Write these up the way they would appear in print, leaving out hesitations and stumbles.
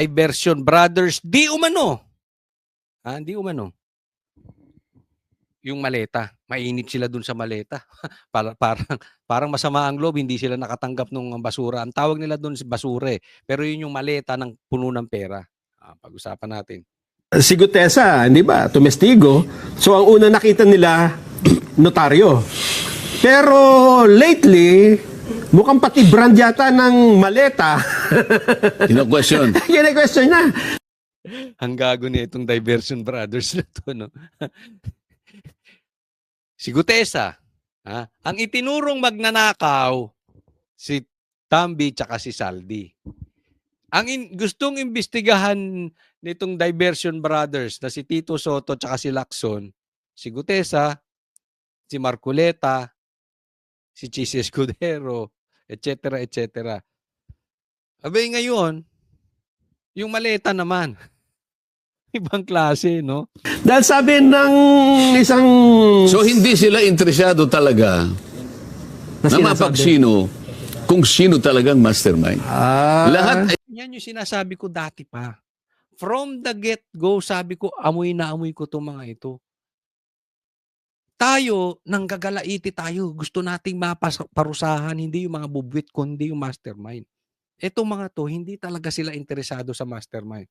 Diversion Brothers, di umano. Di umano. Yung maleta, mainit sila dun sa maleta. parang masama ang loob, hindi sila nakatanggap ng basura. Ang tawag nila dun basura pero yun yung maleta ng puno ng pera. Pag-usapan natin. Si Gutesa, di ba, tumestigo. So ang una nakita nila, notaryo. Pero lately, mukhang pati brand yata ng maleta. Kino-question. Kino-question na. Ang gago niya itong Diversion Brothers na to, no? Si Gutesa, ang itinurong magnanakaw, si Tambi tsaka si Saldi. Ang gustong imbestigahan nitong Diversion Brothers na si Tito Soto tsaka si Lacson, si Gutesa, si Marculeta, si Chis Escudero, etc. etc. Abay ngayon, yung maleta naman, ibang klase, no? Dahil sabi ng isang... So hindi sila interesado talaga na mapagsino kung sino talagang mastermind. Lahat ay yan yung sinasabi ko dati pa. From the get-go, sabi ko, amoy na amoy ko itong mga ito. Tayo, nanggagalaiti tayo. Gusto nating maparusahan, hindi yung mga bubwit, kundi yung mastermind. Etong mga to, hindi talaga sila interesado sa mastermind.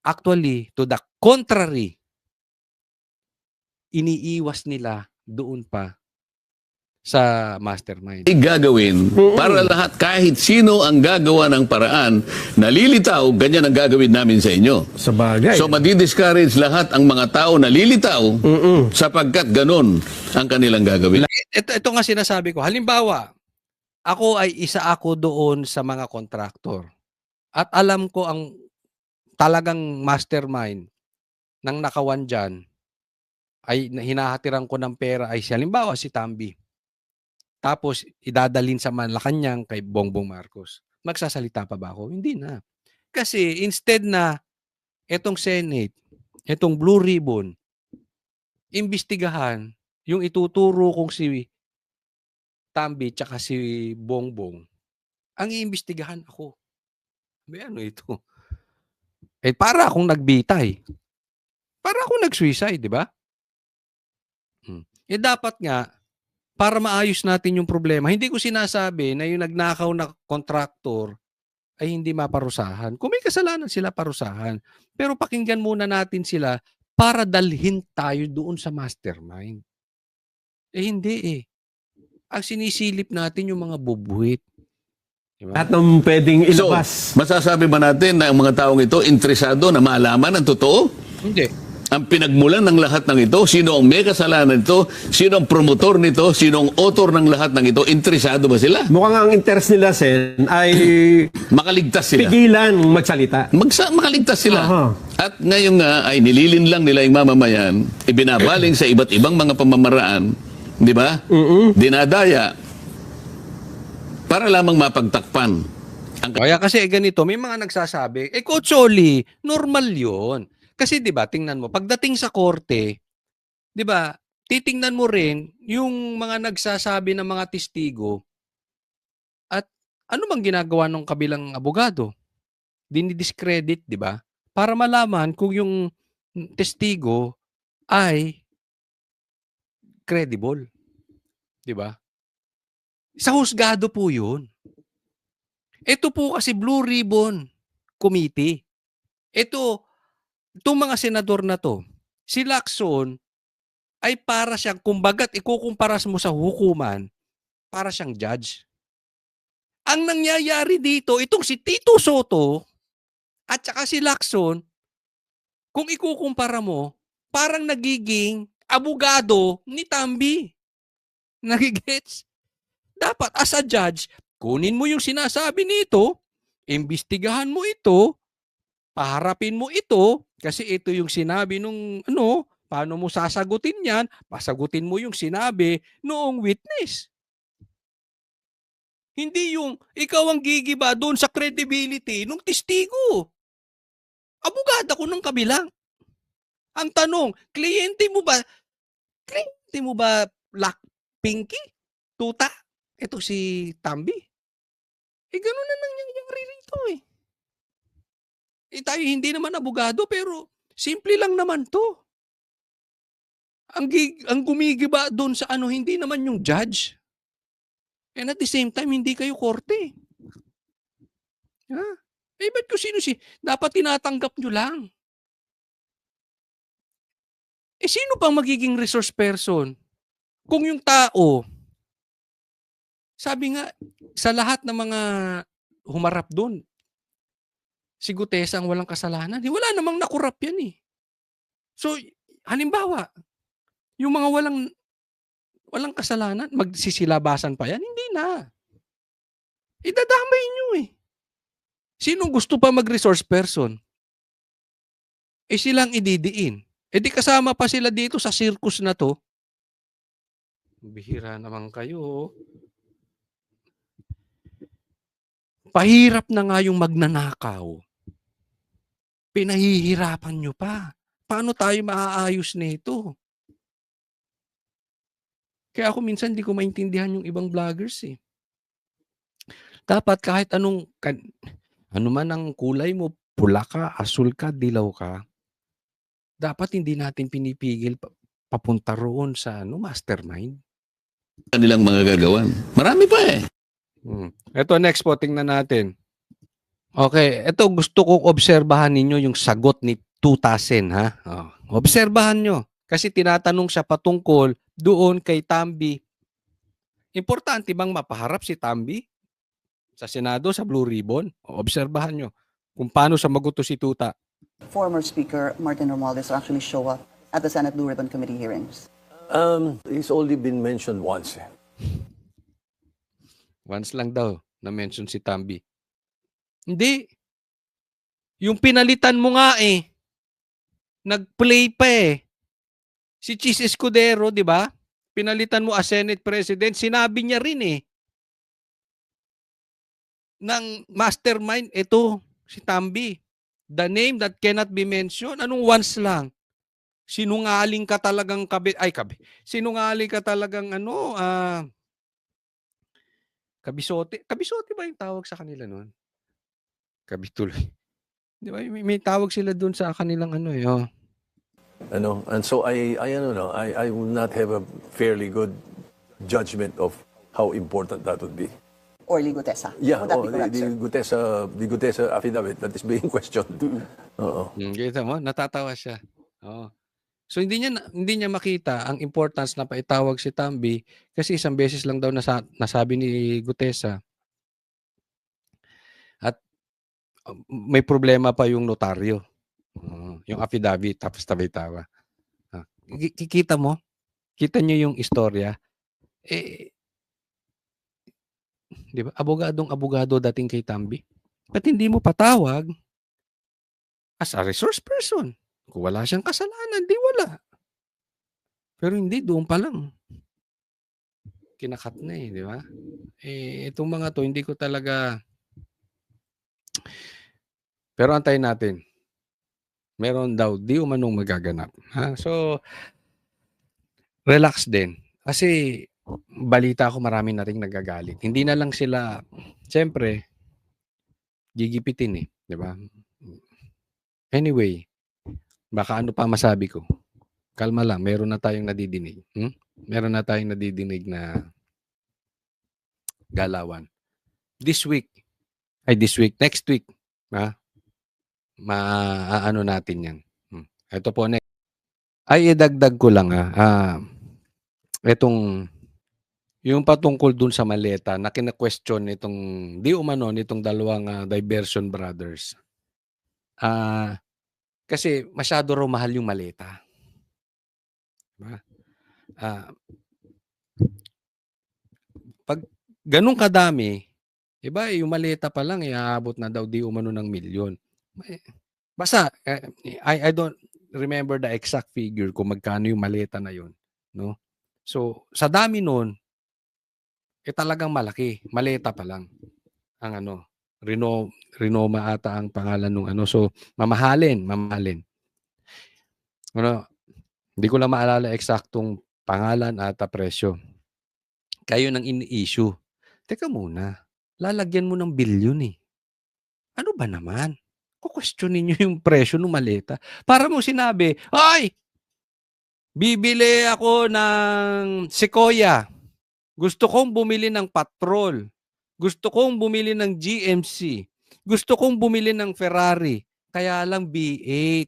Actually, to the contrary, iniiwas nila doon pa sa mastermind. gagawin para lahat kahit sino ang gagawa ng paraan, nalilitaw, ganyan ang gagawin namin sa inyo. Sa bagay. So madi-discourage lahat ang mga tao nalilitaw sapagkat ganon ang kanilang gagawin. Ito nga sinasabi ko. Halimbawa, isa ako doon sa mga kontraktor. At alam ko ang talagang mastermind ng nakawan dyan ay hinahatiran ko ng pera ay halimbawa si Tambi. Tapos idadalin sa Malacanang kay Bongbong Marcos. Magsasalita pa ba ako? Hindi na. Kasi instead na etong Senate, etong Blue Ribbon, imbestigahan yung ituturo kong si Tambi tsaka si Bongbong, ang iimbestigahan ako. May ano ito? Para akong nagbitay. Para akong nag-suicide, di ba? Dapat nga, para maayos natin yung problema, hindi ko sinasabi na yung nagnakaw na kontraktor ay hindi maparusahan. Kung may kasalanan sila, parusahan. Pero pakinggan muna natin sila para dalhin tayo doon sa mastermind. Hindi. Ang sinisilip natin yung mga bubuhit. Diba? At nung pwedeng So, ilabas. masasabi ba natin na ang mga taong ito interesado na malaman ang totoo? Hindi. Ang pinagmulan ng lahat ng ito, sino ang may kasalanan nito, sino ang promotor nito, sino ang author ng lahat ng ito, interesado ba sila? Mukhang ang interest nila, Sen, ay Makaligtas sila. pigilan magsalita. Makaligtas sila. Aha. At ngayon nga ay nililin lang nila yung mamamayan, ibinabaling sa iba't ibang mga pamamaraan, di ba? Dinadaya para lamang mapagtakpan. Kaya kasi ganito, may mga nagsasabi, Coacholi, normal yun. Kasi 'di ba, tingnan mo, pagdating sa korte, 'di ba, titingnan mo rin yung mga nagsasabi ng mga testigo at ano bang ginagawa ng kabilang abogado? Dinidiscredit, 'di ba? Para malaman kung yung testigo ay credible, 'di ba? Sa husgado po 'yun. Ito po kasi Blue Ribbon Committee. Itong mga senador na to, si Lacson ay para siyang, kumbaga't ikukumpara mo sa hukuman, para siyang judge. Ang nangyayari dito, itong si Tito Soto at saka si Lacson, kung ikukumpara mo, parang nagiging abogado ni Tambi. Nagigets? Dapat as a judge, kunin mo yung sinasabi nito, imbestigahan mo ito, paharapin mo ito, kasi ito yung sinabi nung paano mo sasagutin yan, pasagutin mo yung sinabi noong witness. Hindi yung ikaw ang gigiba doon sa credibility nung testigo. Abogada ko ng kabilang. Ang tanong, kliyente mo ba Black Pinky? Tuta? Ito si Tambi? Ganun na nangyayari rito eh. tayo hindi naman abogado pero simple lang naman 'to. Ang gumigiba do'n sa ano hindi naman yung judge. And at the same time hindi kayo korte. Ba't kung sino dapat tinatanggap niyo lang. Sino pang magiging resource person? Kung yung tao, sabi nga, sa lahat ng mga humarap do'n, si Gutesa ang walang kasalanan. Wala namang nakurap yan eh. So, halimbawa, yung mga walang kasalanan, magsisilabasan pa yan? Hindi na. Idadamay nyo eh. Sinong gusto pa mag-resource person? Silang ididiin. Di kasama pa sila dito sa circus na to. Bihira naman kayo. Pahirap na nga yung magnanakaw. Pinahihirapan nyo pa. Paano tayo maaayos nito? Kaya ako minsan hindi ko maintindihan yung ibang vloggers eh. Dapat kahit ano man ang kulay mo, pula ka, asul ka, dilaw ka, dapat hindi natin pinipigil papunta roon sa mastermind. Kanilang mga gagawan. Marami pa eh. Ito next po, tingnan natin. Okay, ito gusto kong obserbahan ninyo yung sagot ni Tutasen ha. Obserbahan nyo. Kasi tinatanong siya patungkol doon kay Tambi. Importante bang mapaharap si Tambi sa Senado, sa Blue Ribbon? Obserbahan nyo kung paano sumagot si Tuta. Former Speaker Martin Romualdez actually show up at the Senate Blue Ribbon Committee hearings? He's only been mentioned once. Once lang daw na-mention si Tambi. Hindi. Yung pinalitan mo nga eh. Nag-play pa eh. Si Chis Escudero, di ba? Pinalitan mo as Senate President, sinabi niya rin eh. Ng mastermind, ito, si Tambi. The name that cannot be mentioned, anong once lang? Sinungaling ka talagang sinungaling ka talagang kabisote. Kabisote ba yung tawag sa kanila noon? Kabituloy. Di ba? May tawag sila doon sa kanilang And so I will not have a fairly good judgment of how important that would be. Or Ligutesa? Yeah, Would that be correct, sir? the Gutesa affidavit that is being questioned. Oo. Kita mo, natatawa siya. So hindi niya makita ang importance na paitawag si Tambi kasi isang beses lang daw nasabi ni Gutesa. At may problema pa yung notaryo. Yung affidavit tapos tabi-tawa. Kikita mo? Kita niyo yung istorya? Di ba? Abogadong-abogado dating kay Tambi. Ba't hindi mo patawag as a resource person? Kung wala siyang kasalanan, di wala. Pero hindi, doon pa lang. Kinakat na di ba? Itong mga to, hindi ko talaga. Pero antayin natin. Meron daw, di umanong magaganap. So, relax din. Kasi, balita ko marami na rin nagagalit. Hindi na lang sila, siyempre, gigipitin di ba? Anyway, baka ano pa masabi ko. Kalma lang, meron na tayong nadidinig. Meron na tayong nadidinig na galawan. Next week, next week, maaano natin yan. Ito po, next. Ay, idagdag ko lang itong yung patungkol dun sa maleta na kina-question nitong dalawang Diversion Brothers. Kasi masyado raw mahal yung maleta. Diba? Pag ganun kadami, iba yung maleta pa lang iaabot na daw di umano ng milyon. Basta I don't remember the exact figure kung magkano yung maleta na yun, no? So, sa dami nun, talagang malaki. Maleta pa lang. Ang Renoma ata ang pangalan nung So, mamahalin. Hindi ko lang maalala eksaktong pangalan at presyo. Kayo nang ini-issue. Teka muna, lalagyan mo ng bilyon Ano ba naman? Kukwestiyonin niyo yung presyo ng maleta. Para mo sinabi, "Ay, bibili ako ng Sequoia. Gusto kong bumili ng Patrol. Gusto kong bumili ng GMC. Gusto kong bumili ng Ferrari. Kaya lang B8.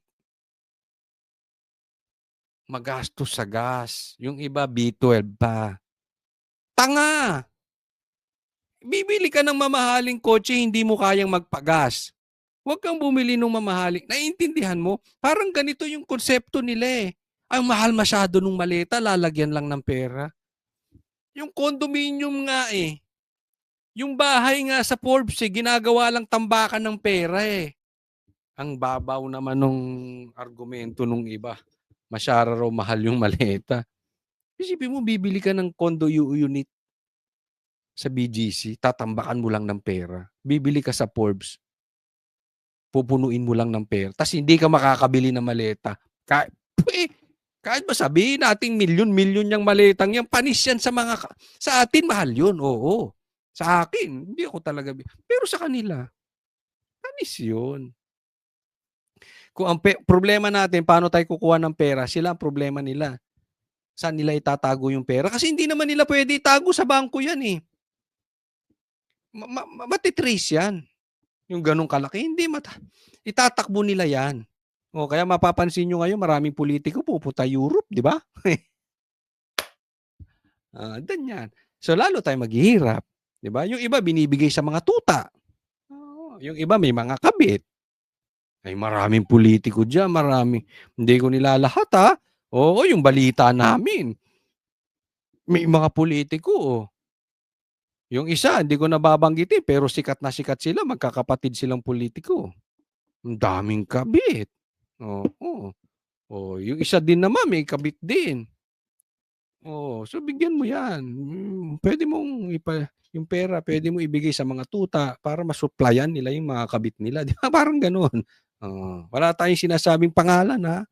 Magastos sa gas. Yung iba B12 pa. Tanga! Bibili ka ng mamahaling kotse, hindi mo kayang magpagas. Huwag kang bumili ng mamahaling. Naiintindihan mo? Parang ganito yung konsepto nila eh. Ang mahal masyado nung maleta, lalagyan lang ng pera. Yung condominium nga eh. Yung bahay nga sa Forbes eh, ginagawa lang tambakan ng pera eh. Ang babaw naman nung argumento nung iba. Masyara raw mahal yung maleta. Isipin mo, bibili ka ng condo unit sa BGC, tatambakan mo lang ng pera. Bibili ka sa Forbes, pupunuin mo lang ng pera. Tapos hindi ka makakabili ng maleta. Kahit ba sabihin nating milyon-milyon yung maletang yan, panis yan sa atin, mahal yun. Oo. Sa akin, hindi ako talaga. Pero sa kanila, panis yun. Kung ang problema natin, paano tayo kukuha ng pera, sila ang problema nila. Saan nila itatago yung pera? Kasi hindi naman nila pwede itago sa bangko yan eh. Matitrace yan. Yung ganong kalaki, hindi itatakbo nila yan. O kaya mapapansin nyo ngayon, maraming politiko pupunta Europe, di ba? Ganyan. So lalo tayo maghihirap. Di ba? Yung iba binibigay sa mga tuta. Yung iba may mga kabit. Ay maraming politiko dyan, maraming. Hindi ko nilalahat ha. Oo, yung balita namin. May mga politiko. Yung isa, hindi ko nababanggitin, pero sikat na sikat sila, magkakapatid silang politiko. Ang daming kabit. Oo. Yung isa din naman, may kabit din. So bigyan mo yan. Pwede mong yung pera, pwede mo ibigay sa mga tuta para masuplayan nila yung mga kabit nila. Di ba? Parang ganun. Wala tayong sinasabing pangalan ha.